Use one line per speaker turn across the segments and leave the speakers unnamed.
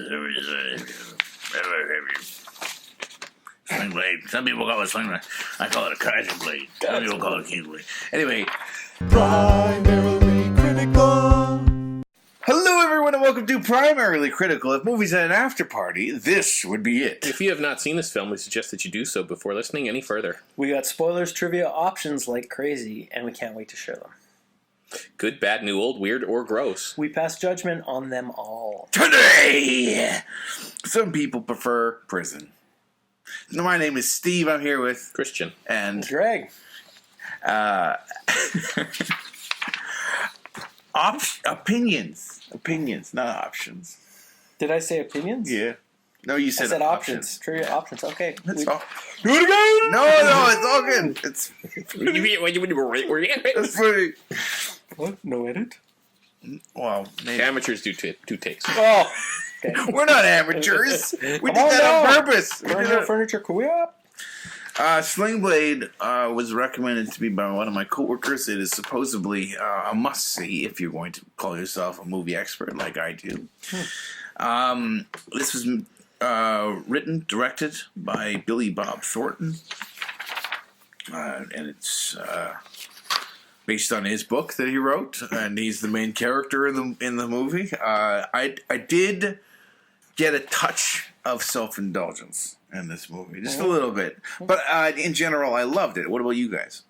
Sling blade. Some people call it sling blade. I call it a Kaiser blade. Some people call it a King blade. Anyway.
Primarily Critical.
Hello, everyone, and welcome to Primarily Critical. If movies had an after party, this would be it.
If you have not seen this film, we suggest that you do so before listening any further.
We got spoilers, trivia, options like crazy, and we can't wait to share them.
Good, bad, new, old, weird, or gross.
We pass judgment on them all.
Today, some people prefer prison. My name is Steve. I'm here with
Christian.
And
Greg.
Opinions, not options.
Did I say opinions?
Yeah. No, you said,
I said options. Trivia options. Okay.
That's all. Do it again! No, it's all good. It's funny.
What? No edit?
Well, maybe.
Amateurs do two takes.
Oh. Okay.
We're not amateurs. We did that on purpose.
Furniture co-op?
Sling Blade was recommended to me by one of my coworkers. It is supposedly a must-see if you're going to call yourself a movie expert like I do. This was written, directed by Billy Bob Thornton, and it's based on his book that he wrote, and he's the main character in the movie. I did get a touch of self-indulgence in this movie, just a little bit, but in general, I loved it. What about you guys?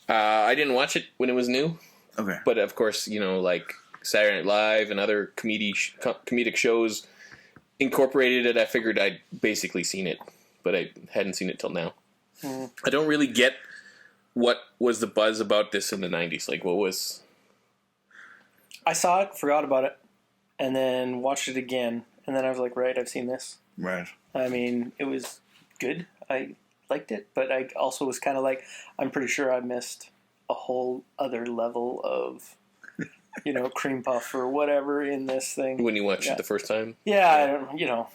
I didn't watch it when it was new.
Okay,
but of course, you know, like Saturday Night Live and other comedic shows incorporated it. I figured I'd basically seen it, but I hadn't seen it till now. I don't really get what was the buzz about this in the 90s. Like, what was...
I saw it, forgot about it, and then watched it again, and then I was like, right, I've seen this.
right.
I mean, it was good. I liked it, but I also was kind of like, I'm pretty sure I missed a whole other level of, you know, cream puff or whatever in this thing.
When you watched it the first time?
Yeah, I don't, you know.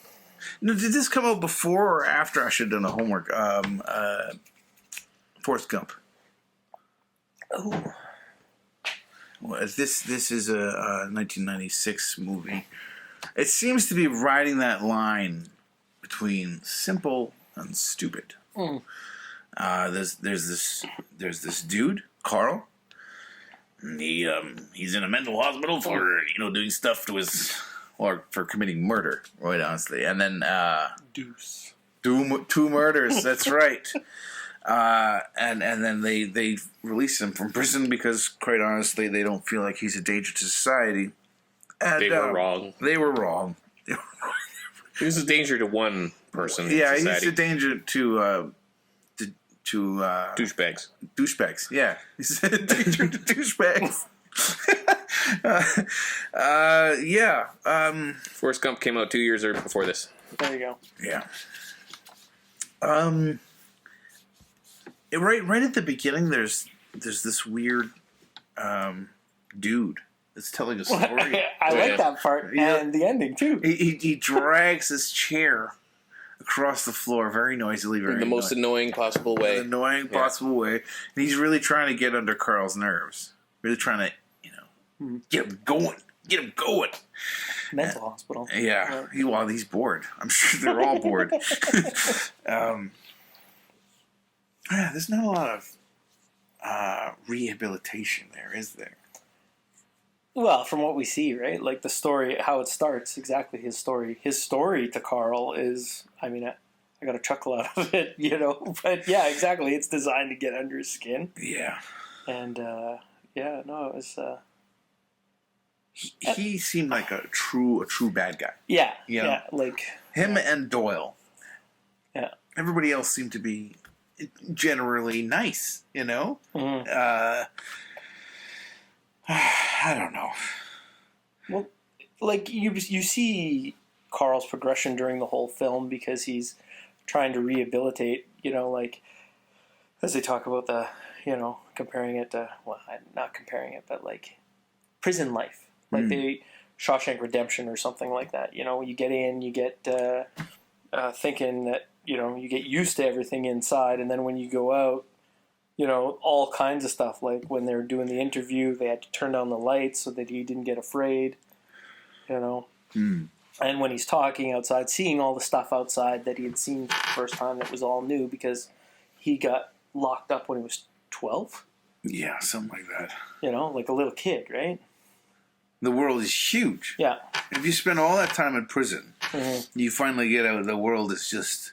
No, did this come out before or after I should have done the homework? Forrest Gump.
Oh.
Well, this is a 1996 movie. It seems to be riding that line between simple and stupid. There's this dude, Carl. And he's in a mental hospital for doing stuff to his for committing murder, right? Honestly, and then two murders. That's right. And then they release him from prison because, quite honestly, they don't feel like he's a danger to society. And,
they were wrong.
They were wrong.
He was a danger to one person.
Yeah,
in society.
he's a danger to
douchebags.
Douchebags. Yeah, he's a danger to douchebags. Yeah.
Forrest Gump came out 2 years before this.
There you go.
Yeah. Right at the beginning, there's this weird dude that's telling a story.
I like that part and the ending too.
He drags his chair across the floor very noisily,
in the most annoying possible way.
And he's really trying to get under Carl's nerves. Really trying to, get him going.
Mental hospital.
Yeah. He's bored. I'm sure they're all bored. There's not a lot of rehabilitation there, is there?
Well, from what we see, right? Like the story, how it starts, exactly his story. His story to Carl is, I mean, I got a chuckle out of it, But yeah, exactly. It's designed to get under his skin.
Yeah.
And, it was...
He seemed like a true bad guy.
Yeah, like...
Him and Doyle.
Yeah.
Everybody else seemed to be generally nice,
Mm-hmm.
I don't know.
Well, like you see Carl's progression during the whole film because he's trying to rehabilitate, like as they talk about the, comparing it to, well, not comparing it, but like prison life, like the Shawshank Redemption or something like that. You get in, you get thinking that, you get used to everything inside, and then when you go out, all kinds of stuff. Like when they were doing the interview, they had to turn down the lights so that he didn't get afraid. And when he's talking outside, seeing all the stuff outside that he had seen for the first time that was all new because he got locked up when he was 12.
Yeah, something like that.
You know, like a little kid, right?
The world is huge.
Yeah.
If you spend all that time in prison,
Mm-hmm.
you finally get out, the world is just...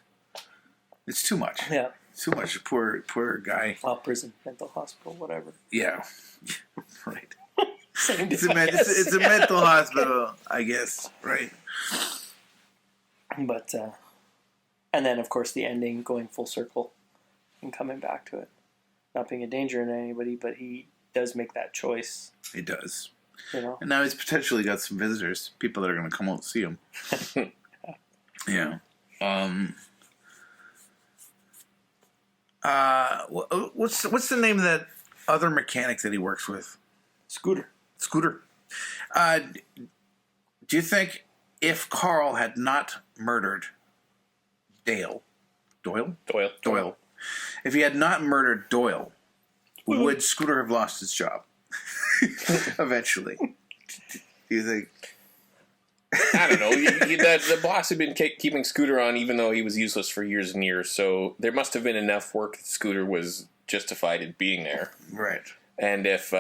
It's too much.
Yeah.
Too much. Poor guy.
Well, prison, mental hospital, whatever.
Yeah. Right.
Same
It's a mental hospital, I guess. Right.
But, and then, of course, the ending going full circle and coming back to it. Not being a danger to anybody, but he does make that choice.
He does.
You know?
And now he's potentially got some visitors, people that are going to come out and see him. Yeah. What's the name of that other mechanic that he works with?
Scooter.
Scooter. Do you think if Carl had not murdered Doyle, if he had not murdered Doyle, would Scooter have lost his job eventually? Do you think?
I don't know. The boss had been keeping Scooter on even though he was useless for years and years, so there must have been enough work that Scooter was justified in being there.
Right.
And if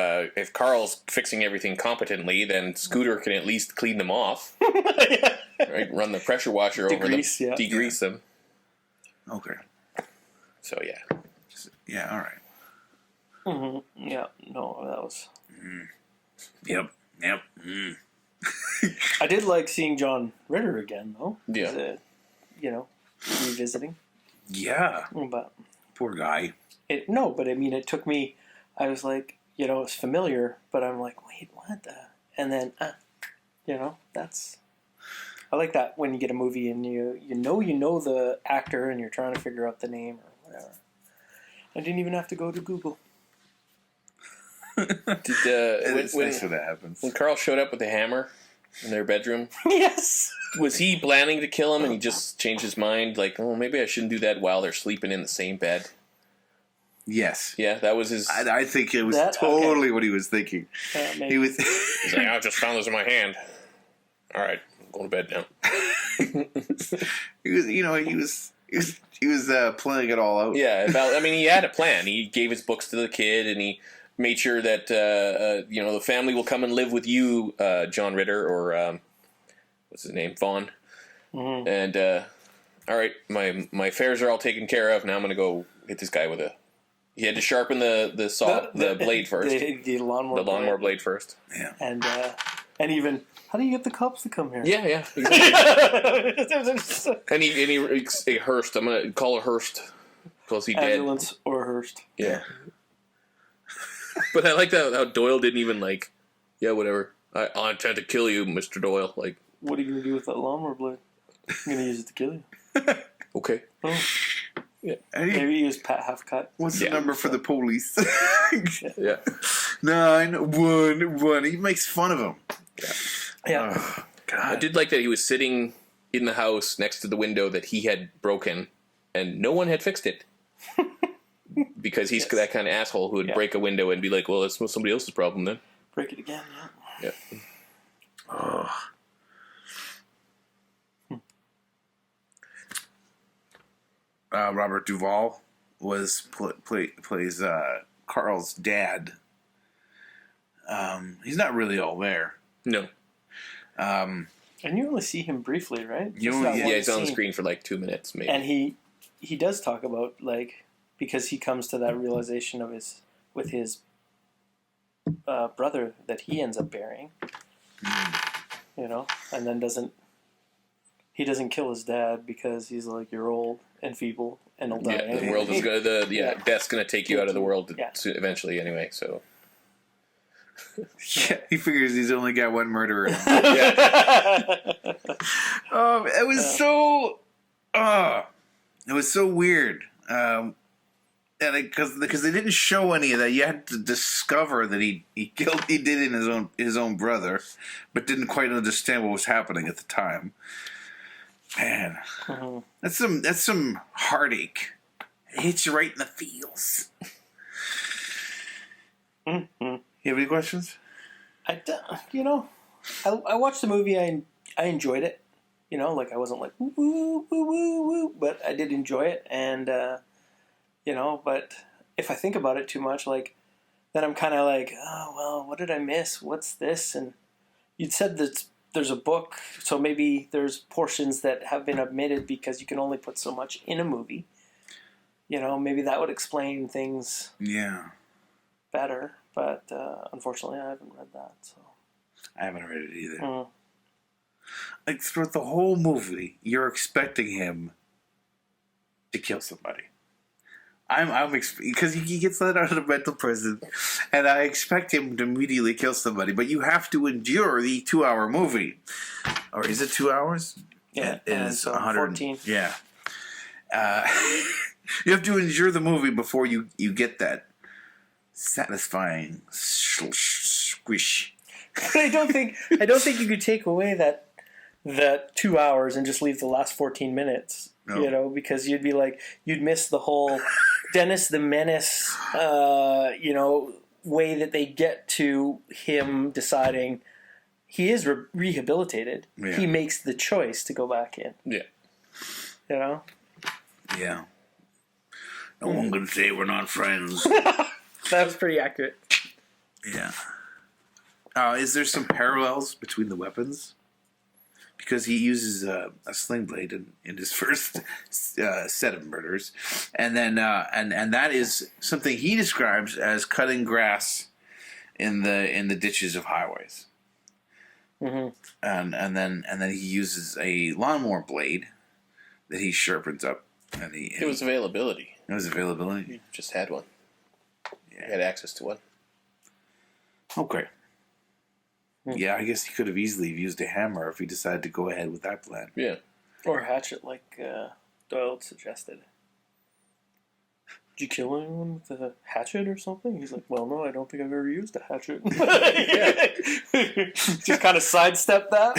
Carl's fixing everything competently, then Scooter can at least clean them off. Right? Run the pressure washer over them. Degrease them.
Okay.
So, yeah.
Yeah, all right.
Mm-hmm. Yeah, no, that was...
Yep. Mm.
I did like seeing John Ritter again, though.
Yeah.
You know, revisiting.
Yeah.
But
Poor guy.
No, but I mean, it took me... I was like, you know, it's familiar, but I'm like, wait, what the... And then, you know, that's... I like that when you get a movie and you know the actor and you're trying to figure out the name or whatever. I didn't even have to go to Google.
It's nice when that happens.
When Carl showed up with the hammer in their bedroom,
Yes!
was he planning to kill him and he just changed his mind? Like, oh, maybe I shouldn't do that while they're sleeping in the same bed.
Yes.
Yeah, that was his...
I think it was totally what he was thinking. He was...
He's like, I just found this in my hand. All right, I'm going to bed now.
He was playing it all out.
Yeah, I mean, he had a plan. He gave his books to the kid, and he made sure that the family will come and live with you, John Ritter, or what's his name, Vaughn. Mm-hmm. And all right, my affairs are all taken care of. Now I'm going to go hit this guy with a. He had to sharpen the blade first.
The lawnmower
blade first.
Yeah.
And even, how do you get the cops to come here?
Yeah, exactly. and he Hearst. I'm gonna call a Hearst because he dead.
Ambulance or Hearst.
Yeah. But I like that how Doyle didn't even like. Yeah, whatever. I intend to kill you, Mr. Doyle. Like,
what are you gonna do with that lawnmower blade? I'm gonna use it to kill you.
Okay.
Oh. Yeah. Maybe use half cut.
What's the number for the police?
Yeah.
911. He makes fun of him.
Yeah.
Oh, God.
I did like that he was sitting in the house next to the window that he had broken, and no one had fixed it. Because he's that kind of asshole who would break a window and be like, well, that's somebody else's problem then.
Break it again,
Yeah.
Oh. Robert Duvall plays Carl's dad. He's not really all there.
No.
And you only see him briefly, right?
He's on the screen for like 2 minutes, maybe.
And he does talk about, like, because he comes to that realization of with his brother that he ends up burying. You know, and then he doesn't kill his dad because he's like, you're old and feeble and he'll die.
Yeah,
anyway.
the world is gonna death's gonna take you out of the world
Yeah.
eventually anyway. So
Yeah, he figures he's only got one murderer. It was so weird. And because they didn't show any of that, you had to discover that he did in his own brother, but didn't quite understand what was happening at the time. Man, that's some heartache. It hits you right in the feels. You have any questions?
I watched the movie. I enjoyed it. You know, like I wasn't like woo woo woo woo woo, but I did enjoy it, and you know, but if I think about it too much, like then I'm kind of like, oh well, what did I miss? What's this? And you'd said that there's a book, so maybe there's portions that have been omitted because you can only put so much in a movie. You know, maybe that would explain things better, but unfortunately, I haven't read that. So
I haven't read it either.
Mm.
Like throughout the whole movie, you're expecting him to kill somebody. I'm because he gets let out of the mental prison, and I expect him to immediately kill somebody. But you have to endure the 2-hour movie, or is it 2 hours?
Yeah,
it is
so
114. Yeah, you have to endure the movie before you get that satisfying squish.
But I don't think you could take away that 2 hours and just leave the last 14 minutes.
No.
You know, because you'd be like, you'd miss the whole Dennis the Menace, you know, way that they get to him deciding he is rehabilitated.
Yeah.
He makes the choice to go back in.
Yeah.
You know?
Yeah. No one can say we're not friends.
That was pretty accurate.
Yeah. Is there some parallels between the weapons? Because he uses a sling blade in his first set of murders, and then and that is something he describes as cutting grass in the ditches of highways.
Mm-hmm.
And then he uses a lawnmower blade that he sharpens up. And
It was availability.
It was availability.
You just had one.
Yeah.
You had access to one.
Okay. Yeah, I guess he could have easily used a hammer if he decided to go ahead with that plan.
Yeah.
Or a hatchet, like Doyle suggested. Did you kill anyone with a hatchet or something? He's like, well, no, I don't think I've ever used a hatchet. Just kind of sidestep that.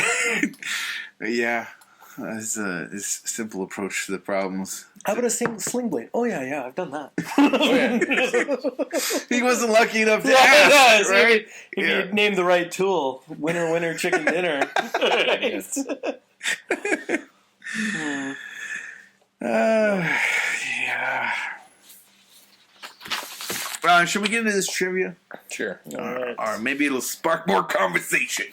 Yeah, it's a simple approach to the problems.
How about a sling blade? Oh, yeah, I've done that.
Oh, yeah.
He wasn't lucky enough to ask, right?
If you name the right tool, winner, chicken dinner.
Yeah. Should we get into this trivia?
Sure.
Or maybe it'll spark more conversation.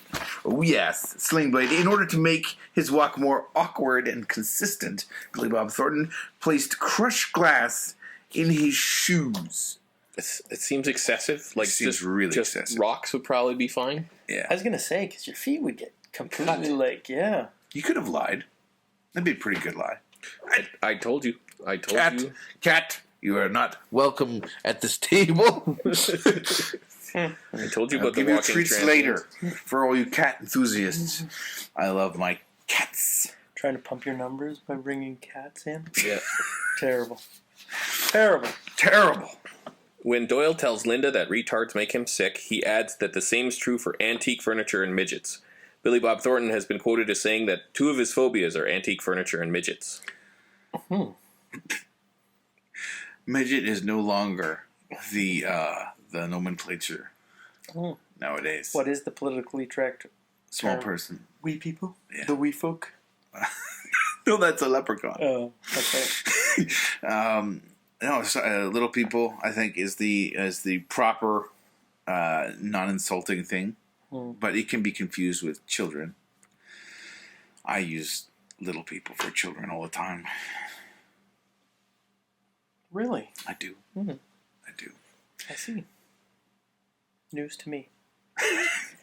Oh, yes. Sling Blade. In order to make his walk more awkward and consistent, Billy Bob Thornton placed crushed glass in his shoes.
It seems excessive. Like
Seems really excessive.
Rocks would probably be fine.
Yeah.
I was going to say, because your feet would get completely yeah.
You could have lied. That'd be a pretty good lie.
I told you. I told you.
Cat, you are not welcome at this table.
I told you
I'll
about the
give you
walking
treats
trampolines.
later for all you cat enthusiasts. I love my cats.
Trying to pump your numbers by bringing cats in?
Yeah.
Terrible.
Terrible.
When Doyle tells Linda that retards make him sick, he adds that the same is true for antique furniture and midgets. Billy Bob Thornton has been quoted as saying that 2 of his phobias are antique furniture and midgets.
Midget is no longer the nomenclature nowadays.
What is the politically correct
Small
term?
person.
Wee people?
Yeah.
The wee folk?
No, that's a leprechaun.
Oh, okay.
No, little people, I think, is the proper non-insulting thing, but it can be confused with children. I use little people for children all the time.
Really?
I do.
Mm-hmm.
I do.
I see. News to me.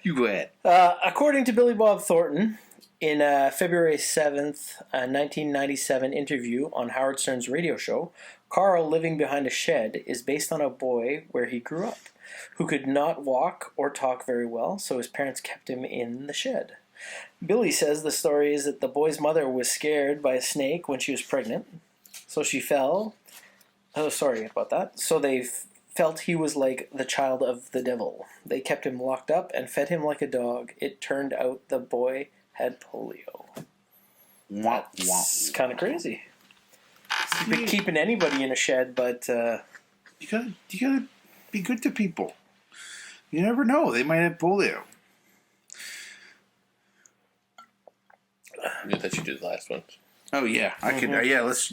You go ahead.
According to Billy Bob Thornton, in a February 7th, 1997 interview on Howard Stern's radio show, Carl living behind a shed is based on a boy where he grew up, who could not walk or talk very well, so his parents kept him in the shed. Billy says the story is that the boy's mother was scared by a snake when she was pregnant, so she fell. Oh, sorry about that. So they felt he was like the child of the devil. They kept him locked up and fed him like a dog. It turned out the boy had polio. That's kind of crazy. Keeping anybody in a shed, but
You gotta be good to people. You never know; they might have polio.
Yeah, that you did the last one.
Oh yeah, I could. Yeah, let's.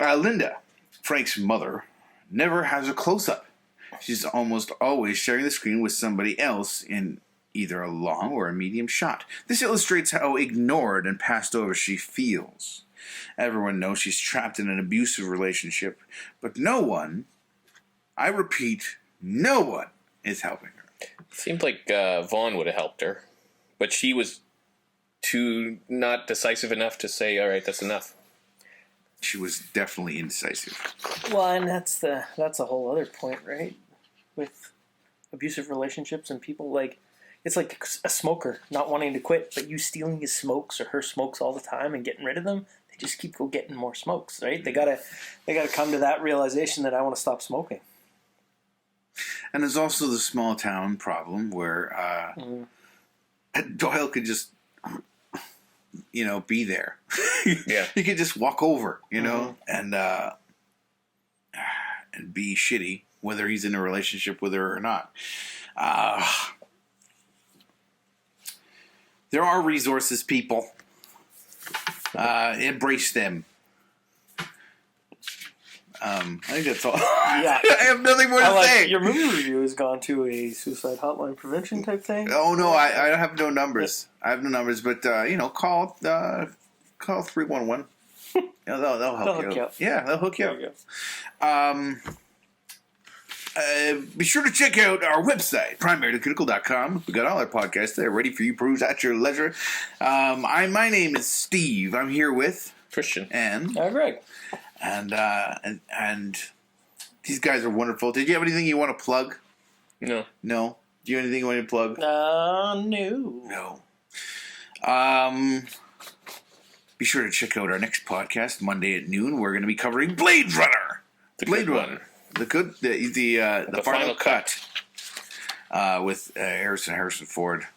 Linda, Frank's mother, never has a close-up. She's almost always sharing the screen with somebody else in either a long or a medium shot. This illustrates how ignored and passed over she feels. Everyone knows she's trapped in an abusive relationship, but no one, I repeat, no one is helping her.
It seemed like Vaughn would have helped her, but she was too not decisive enough to say, all right, that's enough.
She was definitely indecisive.
Well, and that's a whole other point, right? With abusive relationships and people, like, it's like a smoker not wanting to quit, but you stealing his smokes or her smokes all the time and getting rid of them. They just keep getting more smokes, right? They gotta come to that realization that I want to stop smoking.
And there's also the small town problem where Doyle could just, be there.
Yeah.
He could just walk over, and be shitty, whether he's in a relationship with her or not. There are resources, people. Embrace them. I think that's all.
Yeah.
I have nothing more to say.
Your movie review has gone to a suicide hotline prevention type thing.
Oh no, I have no numbers. I have no numbers, but call 311. They'll help you out. Yeah, they'll hook you up. Be sure to check out our website, primarytocritical.com. We got all our podcasts there, ready for you to peruse at your leisure. My name is Steve. I'm here with
Christian
and
Greg.
And these guys are wonderful. Did you have anything you want to plug?
No.
No. Do you have anything you want to plug?
No.
No. Be sure to check out our next podcast Monday at noon. We're going to be covering Blade Runner.
Blade Runner.
The final cut. With Harrison Ford.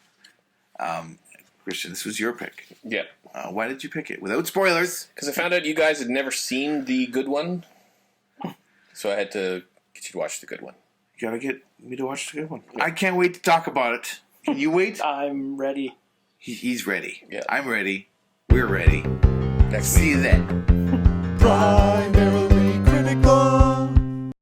Christian, this was your pick.
Yeah.
Why did you pick it? Without spoilers.
Because I found out you guys had never seen the good one. So I had to get you to watch the good one.
You gotta get me to watch the good one. Yeah. I can't wait to talk about it. Can you wait?
I'm ready.
He's ready.
Yeah.
I'm ready. We're ready.
Next
See you then.
Primarily